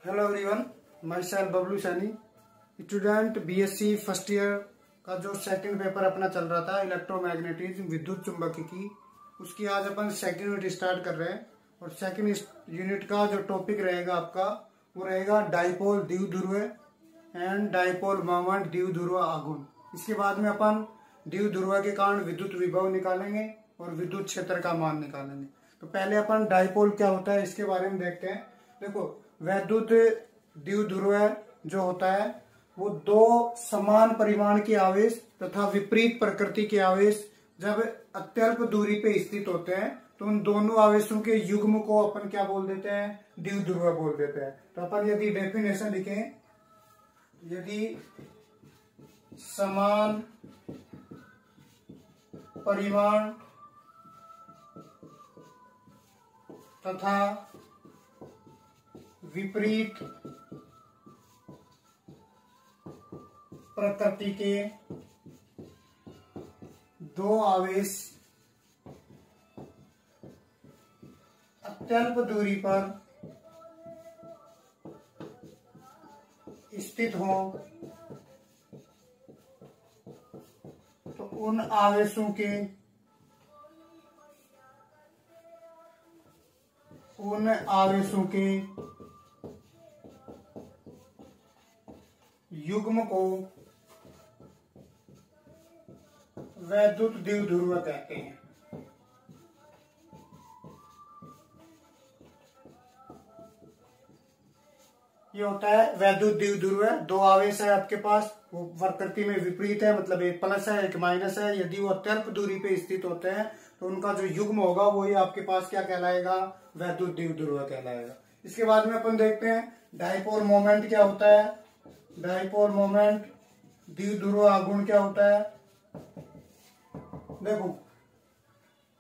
Hello everyone, my self Bablu Saini, student BSc first year का जो second paper अपना चल रहा था इलेक्ट्रोमैग्नेटिज्म विद्युत चुंबकिकी, उसकी आज अपन सेकंड यूनिट स्टार्ट कर रहे हैं। और सेकंड यूनिट का जो टॉपिक रहेगा आपका वो रहेगा डाइपोल द्विध्रुव एंड डाइपोल मोमेंट द्विध्रुव आघूर्ण। इसके बाद में अपन द्विध्रुव के कारण विद्युत विभव निकालेंगे और विद्युत क्षेत्र का मान निकालेंगे। तो पहले अपन डाइपोल क्या होता है इसके बारे में देखते हैं। देखो, वैद्युत द्विध्रुव जो होता है वो दो समान परिमाण के आवेश तथा विपरीत प्रकृति के आवेश जब अत्यल्प दूरी पे स्थित होते हैं तो उन दोनों आवेशों के युग्म को अपन क्या बोल देते हैं, द्विध्रुव बोल देते हैं। तो अपन यदि डेफिनेशन लिखें, यदि समान परिमाण तथा विपरीत प्रकृति के दो आवेश अत्यल्प दूरी पर स्थित हो तो उन आवेशों के युग्म को वैद्युत द्विध्रुव कहते हैं। ये होता है वैद्युत द्विध्रुव। दो आवेश है आपके पास, वो प्रकृति में विपरीत है, मतलब एक प्लस है एक माइनस है। यदि वो अत्यल्प दूरी पे स्थित होते हैं तो उनका जो युग्म होगा वही आपके पास क्या कहलाएगा, वैद्युत द्विध्रुव कहलाएगा। इसके बाद में अपन देखते हैं डाइपोल मोमेंट क्या होता है। डाइपोल मोमेंट द्विध्रुव आघूर्ण क्या होता है। देखो,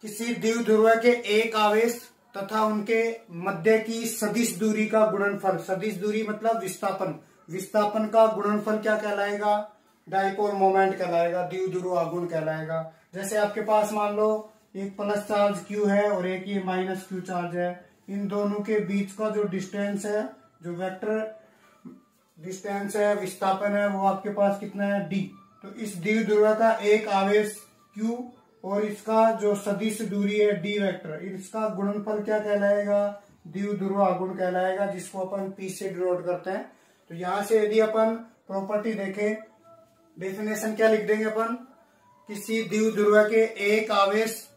किसी द्विध्रुव के एक आवेश तथा उनके मध्य की सदिश दूरी का गुणनफल, सदिश दूरी मतलब विस्थापन का गुणनफल क्या कहलाएगा, डाइपोल मोमेंट कहलाएगा, द्विध्रुव आघूर्ण कहलाएगा। जैसे आपके पास मान लो एक प्लस चार्ज Q है और एक ये माइनस Q चार्ज है। इन दोनों के बीच का जो डिस्टेंस है, जो वेक्टर डिस्टेंस है, विस्थापन है, वो आपके पास कितना है, D। तो इस द्विध्रुव का एक आवेश Q और इसका जो सदिश दूरी है D वेक्टर, इसका गुणनफल क्या कहलाएगा, द्विध्रुव आघूर्ण कहलाएगा, जिसको अपन P से डिनोट करते हैं। तो यहां से यदि अपन प्रॉपर्टी देखें, डेफिनेशन क्या लिख देंगे अपन, किसी द्विध्रुव के एक आवेश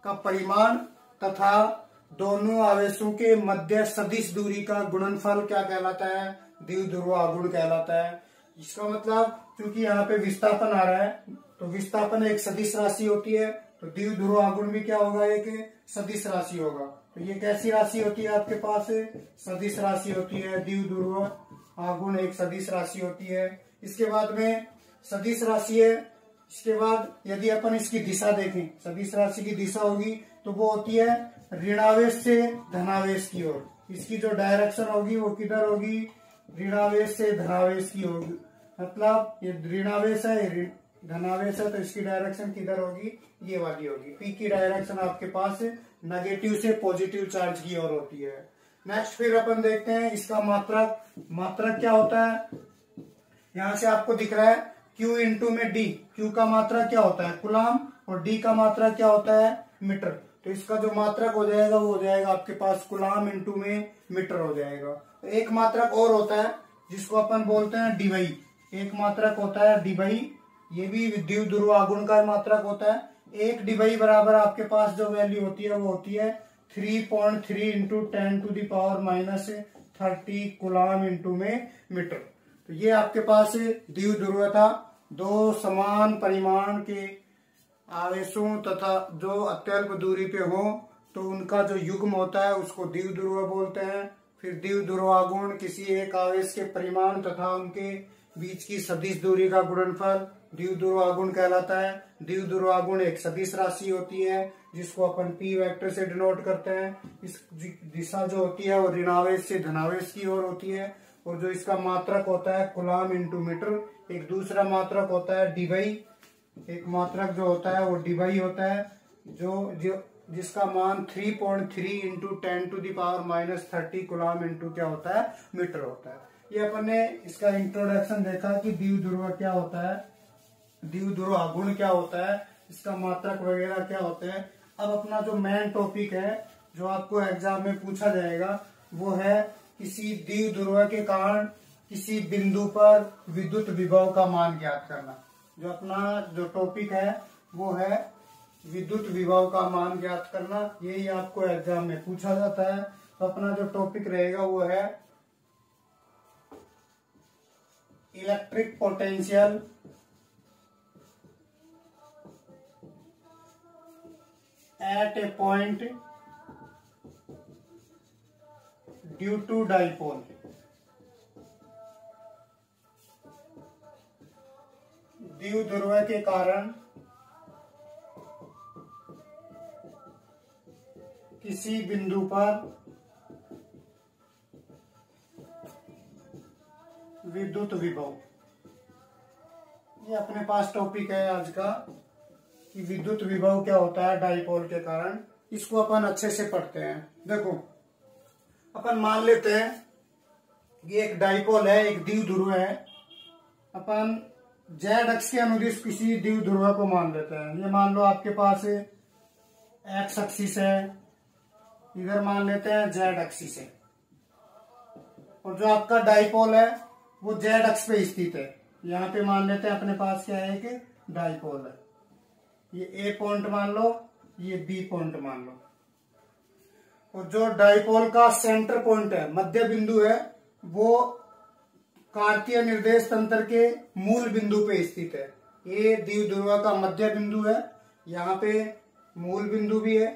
का परिमाण तथा दोनों आवेशों के मध्य सदिश दूरी का गुणनफल क्या कहलाता है, द्विध्रुव आघूर्ण कहलाता है। इसका मतलब क्योंकि यहाँ पे विस्थापन आ रहा है तो विस्थापन एक सदिश राशि होती है, तो द्विध्रुव आघूर्ण भी क्या होगा, एक सदिश राशि होगा। तो ये कैसी राशि होती है आपके पास, सदिश राशि होती है। द्विध्रुव आघूर्ण एक सदिश राशि होती है। इसके बाद में सदिश राशि है, इसके बाद यदि अपन इसकी दिशा देखें, सदिश राशि की दिशा होगी तो वो होती है ऋणावेश से धनावेश की ओर। इसकी जो डायरेक्शन होगी वो किधर होगी, ऋणावेश से धनावेश की होगी। मतलब ये ऋणावेश है, धनावेश है, तो इसकी डायरेक्शन किधर होगी, ये वाली होगी। पी की डायरेक्शन आपके पास नेगेटिव से पॉजिटिव चार्ज की ओर होती है। नेक्स्ट फिर अपन देखते हैं इसका मात्रक क्या होता है। यहां से आपको दिख रहा है Q इंटू में D। Q का मात्रक क्या होता है, कूलाम, और D का मात्रक क्या होता है, मीटर। तो इसका जो मात्रक हो जाएगा वो हो जाएगा आपके पास कूलाम इंटू में मीटर हो जाएगा। तो एक मात्रक और होता है जिसको अपन बोलते हैं डिवाई। एक मात्रक होता है डिवाई, ये भी द्विध्रुव आघूर्ण का मात्रक होता है। एक डिवाई बराबर आपके पास जो वैल्यू होती है वो होती है 3.3 इंटू 10⁻³ कूलाम इंटू में मीटर। तो ये आपके पास द्विध्रुव था। दो समान परिमाण के आवेशों तथा जो अत्यल्प दूरी पे हो तो उनका जो युग्म होता है उसको द्विध्रुव बोलते हैं। फिर द्विध्रुव आघूर्ण किसी एक आवेश के परिमाण तथा उनके बीच की सदिश दूरी का गुणनफल द्विध्रुव आघूर्ण कहलाता है। द्विध्रुव आघूर्ण एक सदिश राशि होती है जिसको अपन P वेक्टर से डिनोट करते हैं। इस दिशा जो होती है वो ऋणावेश से धनावेश की ओर होती है। और जो इसका मात्रक होता है कूलाम इंटू मीटर। एक दूसरा मात्रक होता है डिवाई, एक मात्रक जो होता है वो डिवाई होता है जो जिसका मान 3.3 इंटू 10⁻⁻30 कूलम इंटू क्या होता है, मीटर होता है। ये अपन ने इसका इंट्रोडक्शन देखा कि द्विध्रुव क्या होता है, द्विध्रुव आघूर्ण क्या होता है, इसका मात्रक वगैरह क्या होते हैं। अब अपना जो मेन टॉपिक है जो आपको एग्जाम में पूछा जाएगा वो है किसी द्विध्रुव के कारण किसी बिंदु पर विद्युत विभव का मान ज्ञात करना। जो अपना जो टॉपिक है वो है विद्युत विभव का मान ज्ञात करना, यही आपको एग्जाम में पूछा जाता है। तो अपना जो टॉपिक रहेगा वो है electric potential at a point due to dipole. द्विध्रुव के कारण किसी बिंदु पर विद्युत विभव, ये अपने पास टॉपिक है आज का कि विद्युत विभव क्या होता है डाइपोल के कारण। इसको अपन अच्छे से पढ़ते हैं। देखो अपन मान लेते हैं कि एक डाइपोल है, एक द्विध्रुव है। अपन जेड अक्ष के अनुदिश किसी द्विध्रुव को मान लेते हैं। ये मान लो आपके पास एक्स एक्सिस है, इधर मान लेते हैं जेड एक्सिस है, और जो आपका डाइपोल है वो जेड अक्ष पे स्थित है। यहाँ पे मान लेते हैं अपने पास क्या है कि डाइपोल है। ये ए पॉइंट मान लो, ये बी पॉइंट मान लो, और जो डाइपोल का सेंटर पॉइंट है, मध्य बिंदु है, वो कार्तीय निर्देश तंत्र के मूल बिंदु पे स्थित है। ये द्विध्रुव का मध्य बिंदु है, यहाँ पे मूल बिंदु भी है।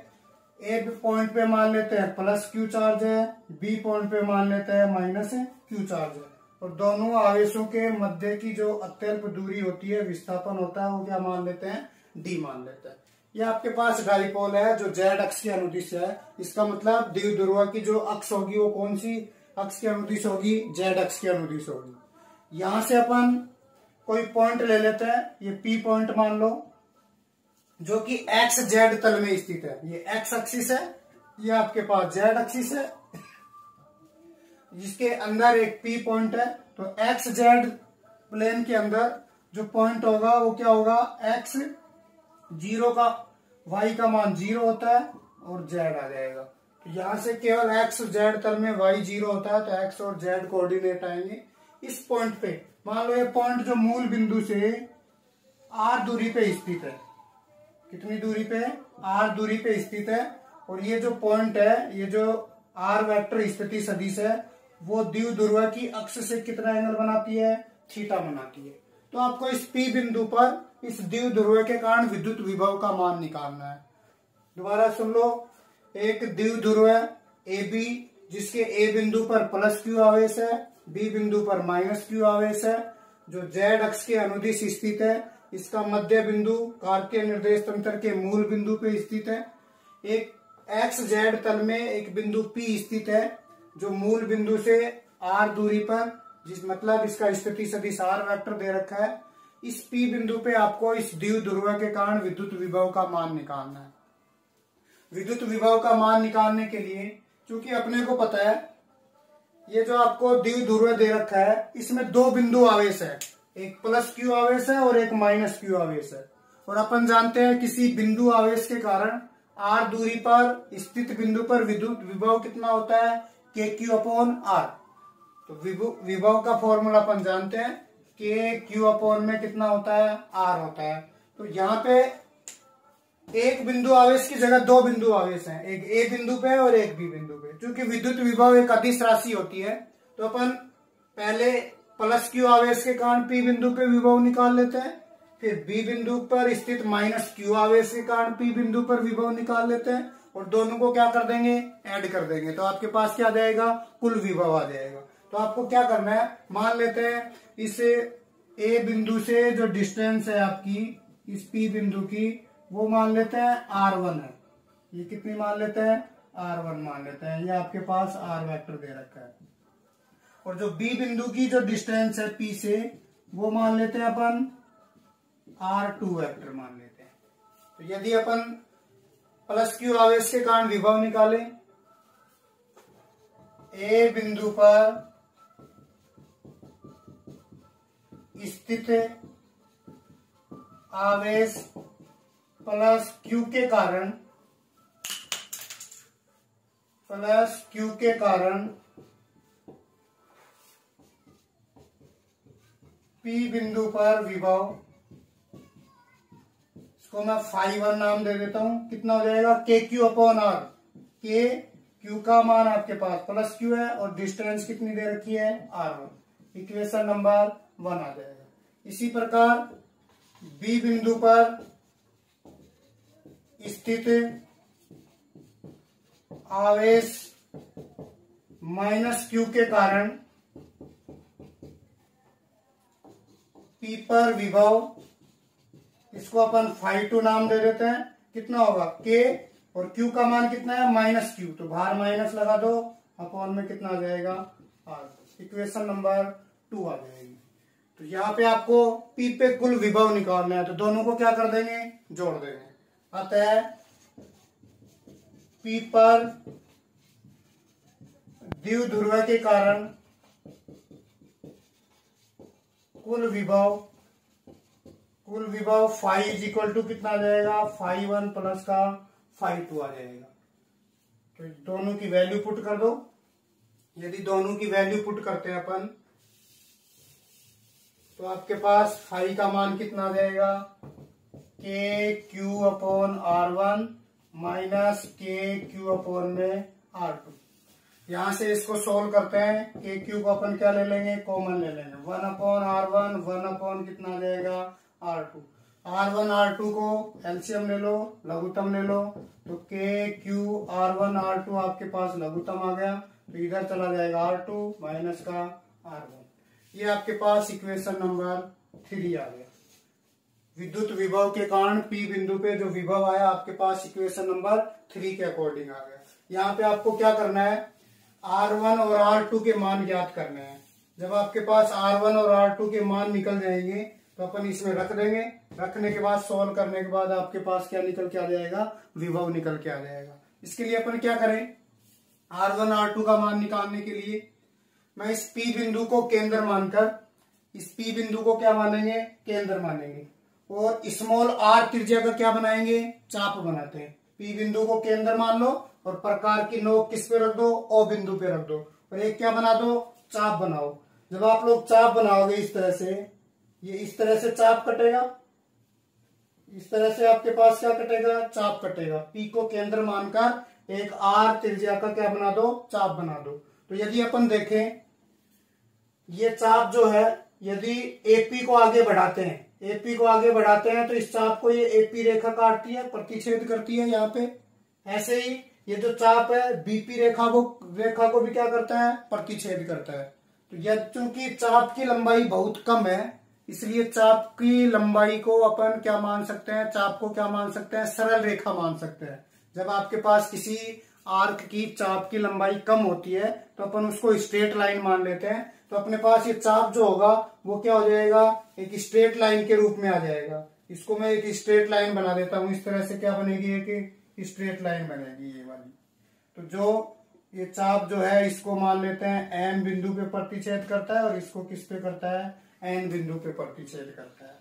ए पॉइंट पे मान लेते हैं प्लस क्यू चार्ज है, बी पॉइंट पे मान लेते हैं माइनस क्यू चार्ज है, और दोनों आवेशों के मध्य की जो अत्यल्प दूरी होती है, विस्थापन होता है, वो क्या मान लेते हैं, डी मान लेते हैं। ये आपके पास डाइपोल है जो जेड अक्ष के अनुदिश है। इसका मतलब द्विध्रुव की जो अक्ष होगी वो कौन सी अक्ष के अनुदिश होगी, जेड अक्ष के अनुदिश होगी। यहां से अपन कोई पॉइंट ले लेते हैं, ये पी पॉइंट मान लो, जो कि एक्स जेड तल में स्थित है। ये एक्स एक्सिस है, ये आपके पास जेड एक्सिस है, जिसके अंदर एक पी पॉइंट है। तो एक्स जेड प्लेन के अंदर जो पॉइंट होगा वो क्या होगा, एक्स जीरो का, वाई का मान 0 होता है और जेड आ जाएगा। तो यहां से केवल एक्स जेड तल में वाई 0 होता है, तो एक्स और जेड कोऑर्डिनेट आएंगे इस पॉइंट पे। मान लो ये पॉइंट जो मूल बिंदु से आर दूरी पे स्थित है, कितनी दूरी पे, आर दूरी पे स्थित है, और ये जो पॉइंट है, ये जो आर वेक्टर स्थिति सदिश है, वो द्विध्रुव की अक्ष से कितना एंगल बनाती है, थीटा बनाती है। तो आपको इस पी बिंदु पर इस द्विध्रुव के कारण विद्युत विभव का मान निकालना है। दोबारा सुन लो, एक द्विध्रुव है ए बी, जिसके ए बिंदु पर प्लस क्यू आवेश है, बी बिंदु पर माइनस क्यू आवेश है, जो जेड अक्ष के अनुदिश स्थित है। इसका मध्य बिंदु कार्तीय निर्देश तंत्र के मूल बिंदु पे स्थित है। एक एक्स जेड तल में एक बिंदु पी स्थित है, जो मूल बिंदु से आर दूरी पर, जिस मतलब इसका स्थिति सदिश आर वेक्टर दे रखा है। इस पी बिंदु पे आपको इस द्विध्रुव के कारण विद्युत विभव का मान निकालना है। विद्युत विभव का मान निकालने के लिए, क्योंकि अपने को पता है ये जो आपको द्विध्रुव दे रखा है, इसमें दो बिंदु आवेश है, एक प्लस क्यू आवेश है और एक माइनस क्यू आवेश है। और अपन जानते हैं किसी बिंदु आवेश के कारण आर दूरी पर स्थित बिंदु पर विद्युत विभव कितना होता है, के क्यू अपॉन आर। तो विभव का फॉर्मूला अपन जानते हैं, के क्यू अपॉन में कितना होता है, आर होता है। तो यहाँ पे एक बिंदु आवेश की जगह दो बिंदु आवेश हैं, एक ए बिंदु पे और एक बी बिंदु पे। क्योंकि विद्युत विभव एक अदिश राशि होती है, तो अपन पहले प्लस क्यू आवेश के कारण पी बिंदु पे विभव निकाल लेते हैं, फिर बी बिंदु पर स्थित माइनस क्यू आवेश के कारण पी बिंदु पर विभव निकाल लेते हैं, और दोनों को क्या कर देंगे, ऐड कर देंगे। तो आपके पास क्या आ जाएगा, कुल विभव आ जाएगा। तो आपको क्या करना है, मान लेते हैं इस ए बिंदु से जो डिस्टेंस है आपकी इस पी बिंदु की, वो मान लेते हैं R1 है। ये कितनी मान लेते हैं, R1 मान लेते हैं। ये आपके पास आर वेक्टर दे रखा है। और जो बी बिंदु की जो डिस्टेंस है पी से, वो मान लेते हैं अपन R2 वेक्टर मान लेते हैं। तो यदि अपन प्लस क्यू आवेश के कारण विभव निकालें। ए बिंदु पर स्थित आवेश प्लस क्यू के कारण पी बिंदु पर विभव, इसको मैं φ1 नाम दे देता हूं। कितना हो जाएगा? के क्यू अपॉन आर। के क्यू का मान आपके पास प्लस क्यू है और डिस्टेंस कितनी दे रखी है? R1। इक्वेशन नंबर 1 आ जाएगा। इसी प्रकार बी बिंदु पर स्थित आवेश माइनस क्यू के कारण पी पर विभव, इसको अपन φ2 नाम दे देते हैं। कितना होगा? के और क्यू का मान कितना है? माइनस क्यू, तो बाहर माइनस लगा दो, अपॉन में कितना आ जाएगा? आर। इक्वेशन नंबर 2 आ जाएगी। तो यहाँ पे आपको पी पे कुल विभव निकालना है, तो दोनों को क्या कर देंगे? जोड़ देंगे। अतः पी पर द्विध्रुव के कारण कुल विभव फाइ इज इक्वल टू कितना आ जाएगा? φ1 प्लस का φ2 आ जाएगा। तो दोनों की वैल्यू पुट कर दो। यदि दोनों की वैल्यू पुट करते हैं अपन, तो आपके पास फाइ का मान कितना आ जाएगा? के क्यू अपॉन R1 माइनस के क्यू अपॉन में R2। यहां से इसको सोल्व करते हैं। के क्यू को अपन क्या ले लेंगे? कॉमन ले लेंगे। 1 अपॉन R1, 1 अपॉन कितना आ जाएगा? R2। R1 R2 को एलसीएम ले लो, लघुत्तम ले लो, तो के क्यू R1 R2 आपके पास लघुत्तम आ गया, तो इधर चला जाएगा R2 माइनस का R1। ये आपके पास इक्वेशन नंबर 3 आ गया। विद्युत विभव के कारण पी बिंदु पे जो विभव आया आपके पास इक्वेशन नंबर 3 के अकॉर्डिंग आ गया। यहाँ पे आपको क्या करना है? R1 और R2 के मान ज्ञात करने हैं। जब आपके पास R1 और R2 के मान निकल जाएंगे तो अपन इसमें रख देंगे। रखने के बाद सॉल्व करने के बाद आपके पास क्या निकल के आ जाएगा? विभव निकल के आ जाएगा। इसके लिए अपन क्या करें? R1 R2 का मान निकालने के लिए मैं इस P बिंदु को केंद्र मानकर, इस P बिंदु को क्या मानेंगे? केंद्र मानेंगे, और स्मॉल r त्रिज्या का क्या बनाएंगे? चाप बनाते हैं। P बिंदु को केंद्र मान लो और प्रकार की नोक किस पे रख दो? O बिंदु पे रख दो, और एक क्या बना दो? चाप बनाओ। जब आप लोग चाप बनाओगे इस तरह से, ये इस तरह से चाप कटेगा, इस तरह से आपके पास क्या कटेगा? चाप कटेगा। P को केंद्र मानकर एक r त्रिज्या का क्या बना दो? चाप बना दो। तो यदि अपन देखें, ये चाप जो है, यदि AP को आगे बढ़ाते हैं, AP को आगे बढ़ाते हैं तो इस चाप को ये AP रेखा काटती है, प्रतिच्छेद करती है यहाँ पे। ऐसे ही ये जो चाप है BP रेखा को भी क्या करता है? प्रतिच्छेद करता है। तो यह चूंकि चाप की लंबाई बहुत कम है, इसलिए चाप की लंबाई को अपन क्या मान सकते हैं? चाप को क्या मान सकते हैं? सरल रेखा मान सकते हैं। जब आपके पास किसी आर्क की चाप की लंबाई कम होती है तो अपन उसको स्ट्रेट लाइन मान लेते हैं। तो अपने पास ये चाप जो होगा वो क्या हो जाएगा? एक स्ट्रेट लाइन के रूप में आ जाएगा। इसको मैं एक स्ट्रेट लाइन बना देता हूं। इस तरह से क्या बनेगी? एक स्ट्रेट लाइन बनेगी ये वाली। तो जो ये चाप जो है इसको मान लेते हैं M बिंदु पे प्रतिच्छेद करता है, और इसको किस पे करता है? N बिंदु पे प्रतिच्छेद करता है।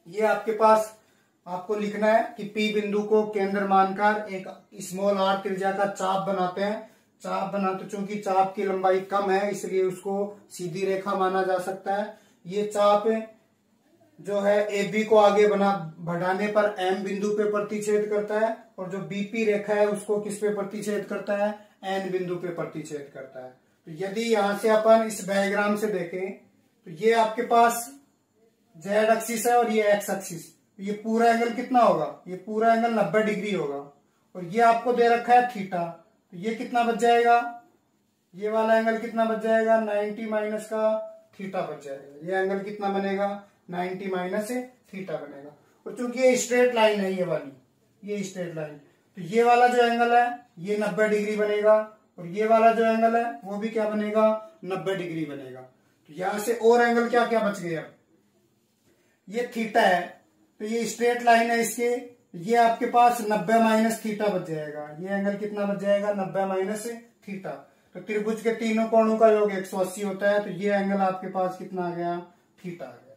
ये आपके पास आपको लिखना है कि P बिंदु को केंद्र मानकर एक स्मॉल r त्रिज्या का चाप बनाते हैं। चाप बनाते, चूंकि चाप की लंबाई कम है इसलिए उसको सीधी रेखा माना जा सकता है। ये चाप जो है AB को आगे बढ़ाने पर M बिंदु पे प्रतिच्छेद करता है, और जो BP रेखा है उसको किस पे प्रतिच्छेद करता है? N बिंदु पे प्रतिच्छेद करता है। तो यदि यहां से अपन इस डायग्राम से देखें तो ये आपके पास Z एक्सिस है और ये X एक्सिस। ये पूरा एंगल कितना होगा? ये पूरा एंगल 90 डिग्री होगा, और ये आपको दे रखा है थीटा। तो ये कितना बच जाएगा? ये वाला एंगल कितना बच जाएगा? 90 माइनस का थीटा बच जाएगा। ये एंगल कितना बनेगा? 90 माइनस थीटा बनेगा। और चूंकि ये स्ट्रेट लाइन है, ये वाली, ये स्ट्रेट लाइन, तो ये वाला जो एंगल है ये 90 डिग्री बनेगा, और ये वाला जो एंगल है वो भी क्या बनेगा? 90 डिग्री बनेगा। तो यहां से और एंगल क्या क्या बच गया? ये थीटा है, तो ये स्ट्रेट लाइन है इसके, ये आपके पास 90 माइनस थीटा बच जाएगा। ये एंगल कितना बच जाएगा? 90 माइनस थीटा। तो त्रिभुज के तीनों कोणों का योग 180 होता है, तो ये एंगल आपके पास कितना आ गया? थीटा आ गया।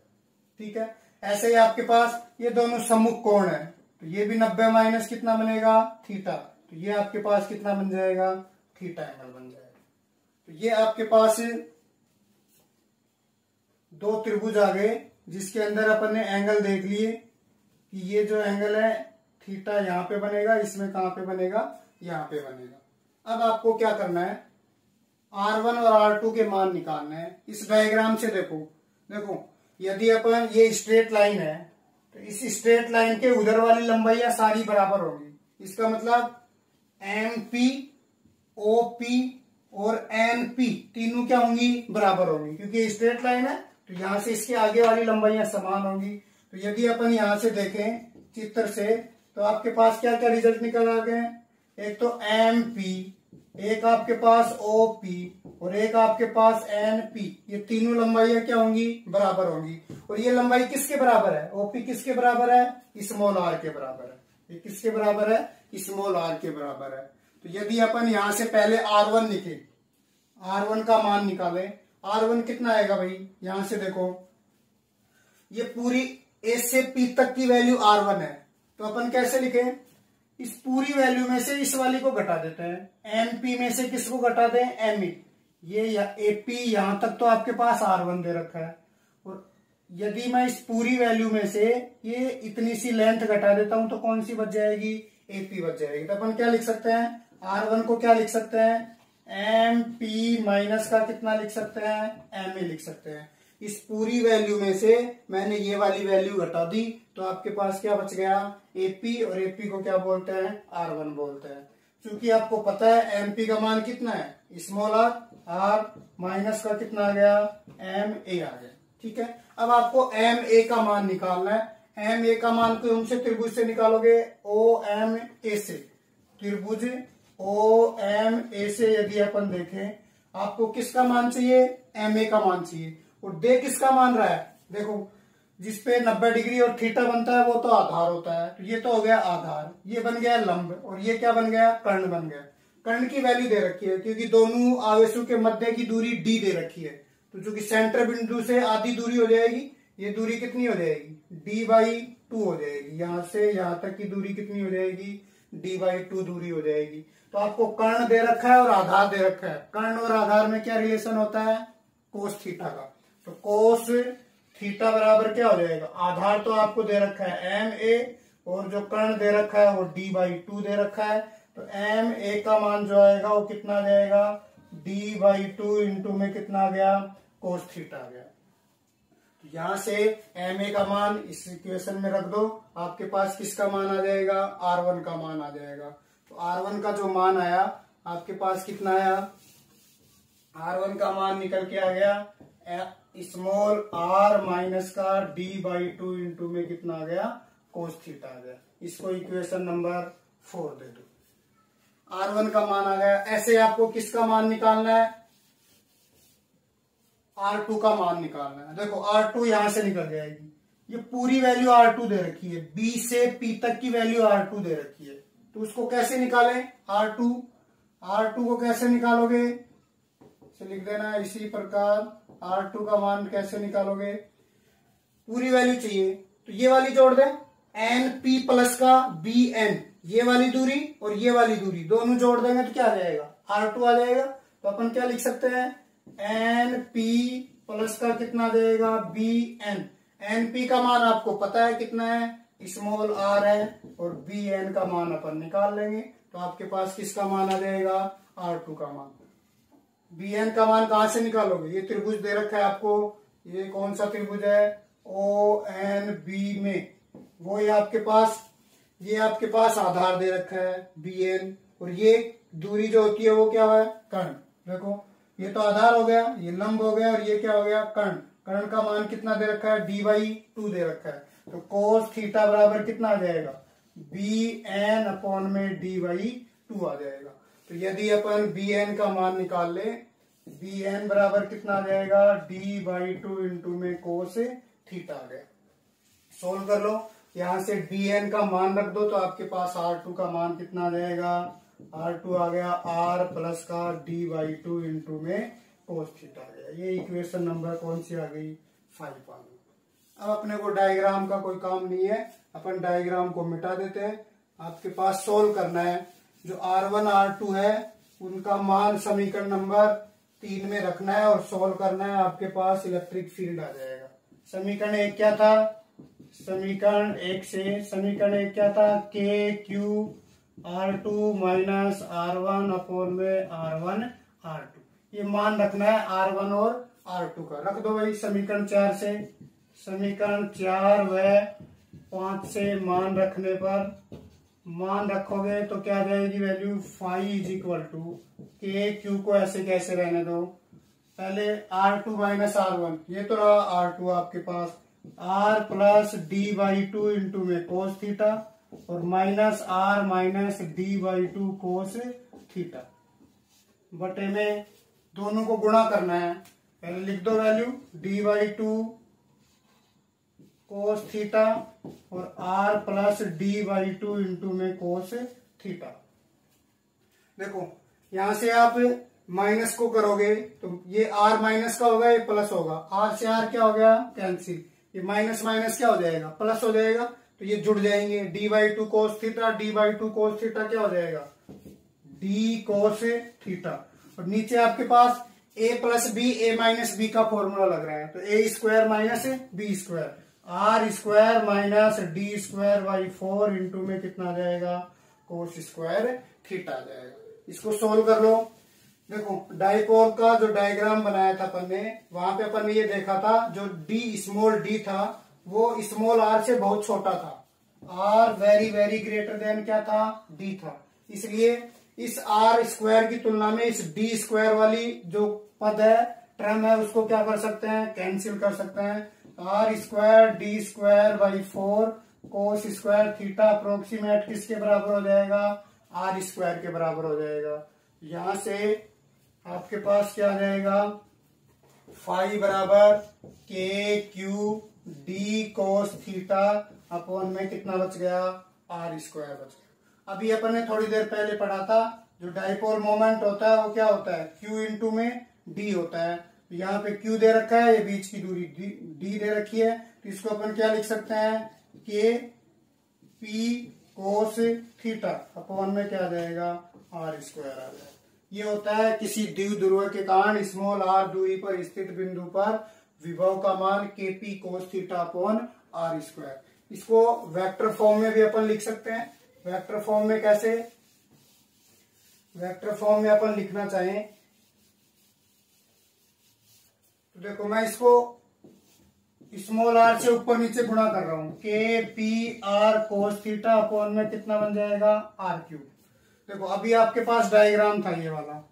ठीक है। ऐसे ही आपके पास ये दोनों सम्मुख कोण है, तो ये भी 90 माइनस कितना बनेगा? थीटा। तो ये आपके पास कितना बन जाएगा? थीटा एंगल बन जाएगा। तो ये आपके पास दो त्रिभुज आ गए जिसके अंदर अपन ने एंगल देख लिए कि ये जो एंगल है थीटा यहाँ पे बनेगा, इसमें कहां पे बनेगा? यहाँ पे बनेगा। अब आपको क्या करना है? R1 और R2 के मान निकालना है। इस डायग्राम से देखो यदि अपन ये स्ट्रेट लाइन है तो इस स्ट्रेट लाइन के उधर वाली लंबाइयां सारी बराबर होगी। इसका मतलब MP, OP और NP तीनों क्या होंगी? बराबर होंगी, क्योंकि स्ट्रेट लाइन है तो यहां से इसके आगे वाली लंबाइयां समान होंगी। तो यदि अपन यहां से देखें चित्र से तो आपके पास क्या क्या रिजल्ट निकल आ गए? एक तो MP, एक आपके पास OP और एक आपके पास NP। ये तीनों लंबाइयां क्या होंगी? बराबर होंगी। और ये लंबाई किसके बराबर है? OP किसके बराबर है? स्मॉल r के बराबर है। ये किसके बराबर है? स्मॉल r के बराबर है। तो यदि अपन यहां से पहले R1 लिखे, R1 का मान निकालें, R1 कितना आएगा भाई? यहां से देखो ये पूरी A से P तक की वैल्यू R1 है, तो अपन कैसे लिखें? इस पूरी वैल्यू में से इस वाली को घटा देते हैं। NP में से किसको घटा दें? ME। ये AP यहां तक तो आपके पास R1 दे रखा है, और यदि मैं इस पूरी वैल्यू में से ये इतनी सी लेंथ घटा देता हूं तो कौन सी बच जाएगी? AP बच जाएगी। तो अपन क्या लिख सकते हैं? R1 को क्या लिख सकते हैं? MP माइनस का कितना लिख सकते हैं? MA लिख सकते हैं। इस पूरी वैल्यू में से मैंने ये वाली वैल्यू घटा दी तो आपके पास क्या बच गया? AP, और AP को क्या बोलते हैं? R1 बोलते हैं। क्योंकि आपको पता है MP का मान कितना है? स्मॉल r माइनस का कितना आ गया? MA आ गया। ठीक है। अब आपको MA का मान निकालना है। MA का मान को हमसे त्रिभुज से निकालोगे, OMA से। त्रिभुज OMA से यदि अपन देखें, आपको किसका मान चाहिए? MA का मान चाहिए। और दे किसका मान रहा है? देखो जिसपे 90 डिग्री और थीटा बनता है वो तो आधार होता है, तो ये तो हो गया आधार, ये बन गया लंब, और ये क्या बन गया? कर्ण बन गया। कर्ण की वैल्यू दे रखी है क्योंकि दोनों आवेशों के मध्य की दूरी d दे रखी है, तो चूंकि सेंटर बिंदु से आधी दूरी हो जाएगी, ये दूरी कितनी हो जाएगी? d/2 हो जाएगी। यहां से यहां तक की दूरी कितनी हो जाएगी? d/2 दूरी हो जाएगी। तो आपको कर्ण दे रखा है और आधार दे रखा है। कर्ण और आधार में क्या रिलेशन होता है? कोस थीटा का। तो कोस थीटा बराबर क्या हो जाएगा? आधार तो आपको दे रखा है MA, और जो कर्ण दे रखा है वो d/2 दे रखा है। तो MA का मान जो आएगा वो कितना आ जाएगा? d/2 इंटू में कितना आ गया? कोस थीटा आ गया। तो यहां से MA का मान इस इक्वेशन में रख दो, आपके पास किसका मान आ जाएगा? R1 का मान आ जाएगा। तो R1 का जो मान आया आपके पास कितना आया? R1 का मान निकल के आ गया स्मॉल r माइनस का d/2 इंटू में कितना आ गया? कोस थीटा आ गया। इसको इक्वेशन नंबर 4 दे दो। R1 का मान आ गया। ऐसे आपको किसका मान निकालना है? R2 का मान निकालना है। देखो R2 यहां से निकल जाएगी, ये पूरी वैल्यू R2 दे रखी है, B से P तक की वैल्यू R2 दे रखी है, तो उसको कैसे निकालें? R2 को कैसे निकालोगे? लिख देना है इसी प्रकार। R2 का मान कैसे निकालोगे? पूरी वैल्यू चाहिए तो ये वाली जोड़ दें, NP प्लस का BN, ये वाली दूरी और ये वाली दूरी दोनों जोड़ देंगे तो क्या आ जाएगा? R2 आ जाएगा। तो अपन क्या लिख सकते हैं? NP प्लस का कितना देगा? BN। NP का मान आपको पता है कितना है? स्मॉल r है, और BN का मान अपन निकाल लेंगे, तो आपके पास किसका मान आ जाएगा? R2 का मान। BN का मान कहां से निकालोगे? ये त्रिभुज दे रखा है आपको, ये कौन सा त्रिभुज है? ONB में, वो ये आपके पास आधार दे रखा है BN, और ये दूरी जो होती है वो क्या है? कर्ण। देखो ये तो आधार हो गया, ये लंब हो गया, और ये क्या हो गया? कर्ण। कर्ण का मान कितना दे रखा है? d/2 दे रखा है। तो कोस थीटा बराबर कितना आ जाएगा? BN अपॉन में d/2 आ जाएगा। तो यदि अपन BN का मान निकाल ले, BN बराबर कितना आ जाएगा? d/2 इंटू में कोस थीटा आ गया। सोल्व कर लो। यहाँ से dn का मान रख दो तो आपके पास r2 का मान कितना आ जाएगा, r2 आ गया r प्लस का d/2 इंटू में कोस थीटा आ गया। ये इक्वेशन नंबर कौन सी आ गई, 5 आ गई। अब अपने को डायग्राम का कोई काम नहीं है, अपन डायग्राम को मिटा देते हैं। आपके पास सोल्व करना है, जो r1 r2 है उनका मान समीकरण नंबर 3 में रखना है और सोल्व करना है। आपके पास इलेक्ट्रिक फील्ड आ जाएगा। समीकरण 1 क्या था, समीकरण 1 से समीकरण 1 क्या था, के Q r2 minus r1 upon में r1 r2। ये मान रखना है r1 और r2 का, रख दो भाई। समीकरण 4 से, समीकरण 4 व 5 से मान रखने पर, मान रखोगे तो क्या आ जाएगी value, phi is equal to K Q को ऐसे कैसे रहने दो, पहले r2 माइनस r1, ये तो रहा r2 आपके पास, r प्लस d/2 इंटू में कोस थीटा और minus r minus d/2 cos theta, बटे में दोनों को गुणा करना है। पहले लिख दो वैल्यू d/2 कोस थीटा और r प्लस d/2 इंटू में कोस थीटा। देखो यहां से आप माइनस को करोगे तो ये r माइनस का होगा, ये प्लस होगा, r से r क्या हो गया कैंसिल, ये माइनस माइनस क्या हो जाएगा प्लस हो जाएगा, तो ये जुड़ जाएंगे। d/2 cos theta, d/2 cos theta क्या हो जाएगा, d कोस थीटा। और नीचे आपके पास a plus B, a minus B का फॉर्मूला लग रहा है, तो a square minus B square, r square minus D square by 4 into में कितना आ जाएगा, कोस स्क्वायर थीटा आ जाएगा। इसको सोल्व कर लो। देखो डाइपोल का जो डायग्राम बनाया था अपन ने, वहां पे अपन ने ये देखा था जो d स्मॉल d था वो स्मॉल r से बहुत छोटा था, r very very greater than क्या था, d था। इसलिए इस r स्क्वायर की तुलना में इस d स्क्वायर वाली जो पद है, टर्म है, उसको क्या कर सकते हैं, कैंसिल कर सकते हैं। r square D square by 4 cos square theta approximate किसके बराबर हो जाएगा, r स्क्वायर के बराबर हो जाएगा। यहां से आपके पास क्या आ जाएगा, फाई बराबर के Q d cos theta upon में कितना बच गया, r स्क्वायर बच गया। अभी अपन ने थोड़ी देर पहले पढ़ा था जो डाइपोल मोमेंट होता है वो क्या होता है, q इंटू में d होता है। तो यहाँ पे q दे रखा है, ये बीच की दूरी d दे रखी है, तो इसको अपन क्या लिख सकते हैं, के पी कोस थीटा अपॉन में क्या आ जाएगा, r स्क्वायर आ जाएगा। ये होता है किसी द्विध्रुव के कारण स्मॉल r दूरी पर स्थित बिंदु पर विभव का मान के P cos theta upon r square. इसको वेक्टर फॉर्म में भी अपन लिख सकते हैं। वेक्टर फॉर्म में कैसे, वेक्टर फॉर्म में अपन लिखना चाहें तो देखो मैं इसको स्मॉल r से ऊपर नीचे गुणा कर रहा हूं, के P R cos theta upon में कितना बन जाएगा, r क्यूब। देखो अभी आपके पास डायग्राम था ये वाला,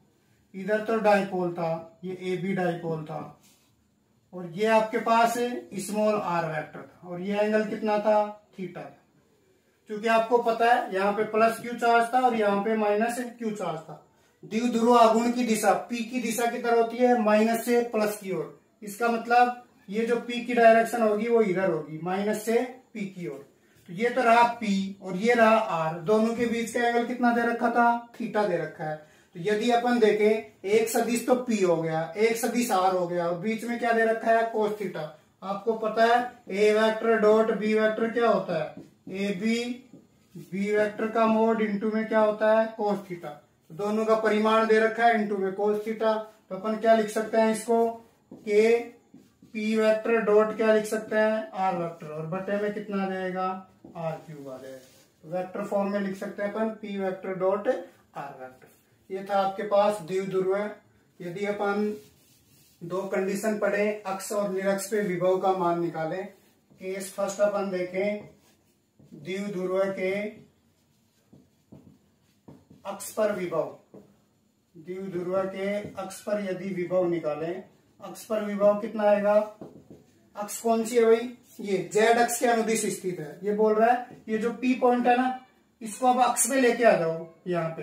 इधर तो डाइपोल था, ये ए बी डाइपोल था और ये आपके पास स्मॉल r वेक्टर था और ये एंगल कितना था, थीटा था। क्योंकि आपको पता है यहाँ पे प्लस क्यू चार्ज था और यहाँ पे माइनस क्यू चार्ज था। द्विध्रुव आघूर्ण की दिशा p की दिशा की तरह होती है माइनस से प्लस की ओर, इसका मतलब ये जो p की डायरेक्शन होगी वो इधर होगी, माइनस से p की ओर। तो ये तो रहा p और ये रहा r, दोनों के बीच का एंगल कितना दे रखा था, थीटा दे रखा है। तो यदि अपन देखें एक सदिश तो p हो गया, एक सदिश r हो गया और बीच में क्या दे रखा है, कोस थीटा। आपको पता है a vector dot b vector क्या होता है, ए बी वेक्टर का मोड इंटू में क्या होता है, कोस थीटा। तो दोनों का परिमाण दे रखा है इंटू में कोस थीटा। तो अपन क्या लिख सकते हैं इसको, के पी वेक्टर डॉट क्या लिख सकते हैं, आर वेक्टर, और बटे में कितना आ जाएगा, आर क्यूब आ जाएगा। वेक्टर फॉर्म में लिख सकते हैं अपन P vector dot R vector. ये था आपके पास द्विध्रुव। यदि अपन दो कंडीशन पढ़े, अक्ष और निरक्ष पे विभव का मान निकालें। केस फर्स्ट अपन देखें, द्विध्रुव के अक्ष पर विभव, द्विध्रुव के अक्ष पर यदि विभव निकालें, अक्ष पर विभव कितना आएगा, अक्ष कौन सी है भाई, ये जेड अक्ष के अनुदिश स्थित है। ये बोल रहा है ये जो पी पॉइंट है ना, इसको अब अक्ष पे लेके आ जाओ। यहाँ पे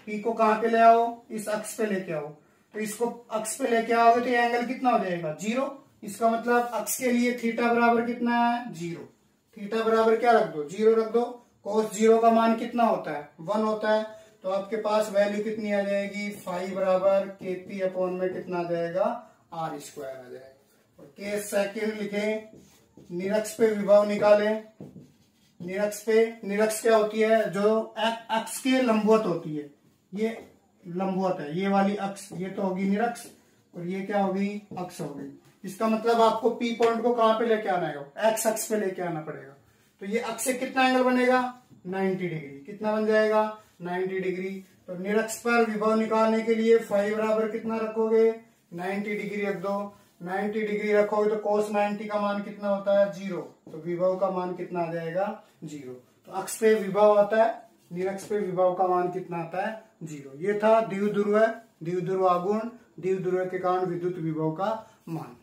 पी को कहां पे ले आओ, इस अक्ष पे लेके आओ। तो इसको अक्ष पे लेके आओगे तो ये एंगल कितना हो जाएगा, 0। इसका मतलब अक्ष के लिए थीटा बराबर कितना है, 0। थीटा बराबर क्या रख दो, 0 रख दो। cos 0 का मान कितना होता है, 1 होता है। तो आपके पास वैल्यू कितनी आ जाएगी, फाई बराबर KP अपॉन में कितना आ जाएगा, R स्क्वायर आ जाएगा। और केस सेकंड लिखे, निरक्ष पे विभव निकाले। निरक्ष क्या होती है, जो अक्ष के लंबवत होती है, ये लंबवत है, ये वाली अक्ष, ये तो होगी निरक्ष और ये क्या होगी, अक्ष होगी। इसका मतलब आपको P पॉइंट को कहां पे लेके आना है, एक्स अक्ष पे लेके आना पड़ेगा। तो ये अक्ष से कितना एंगल बनेगा, 90 डिग्री। कितना बन जाएगा, 90 डिग्री। तो निरक्ष पर विभव निकालने के लिए फाई बराबर कितना रखोगे, 90 डिग्री रख दो। 90 डिग्री रखोगे तो cos 90 का मान कितना होता है, 0। तो विभव का मान कितना आ जाएगा, 0। तो अक्ष पे विभव आता है, निरक्ष पे विभव का मान कितना आता है, 0। ये था द्विध्रुव, द्विध्रुव आघूर्ण, द्विध्रुव के कारण विद्युत विभव का मान।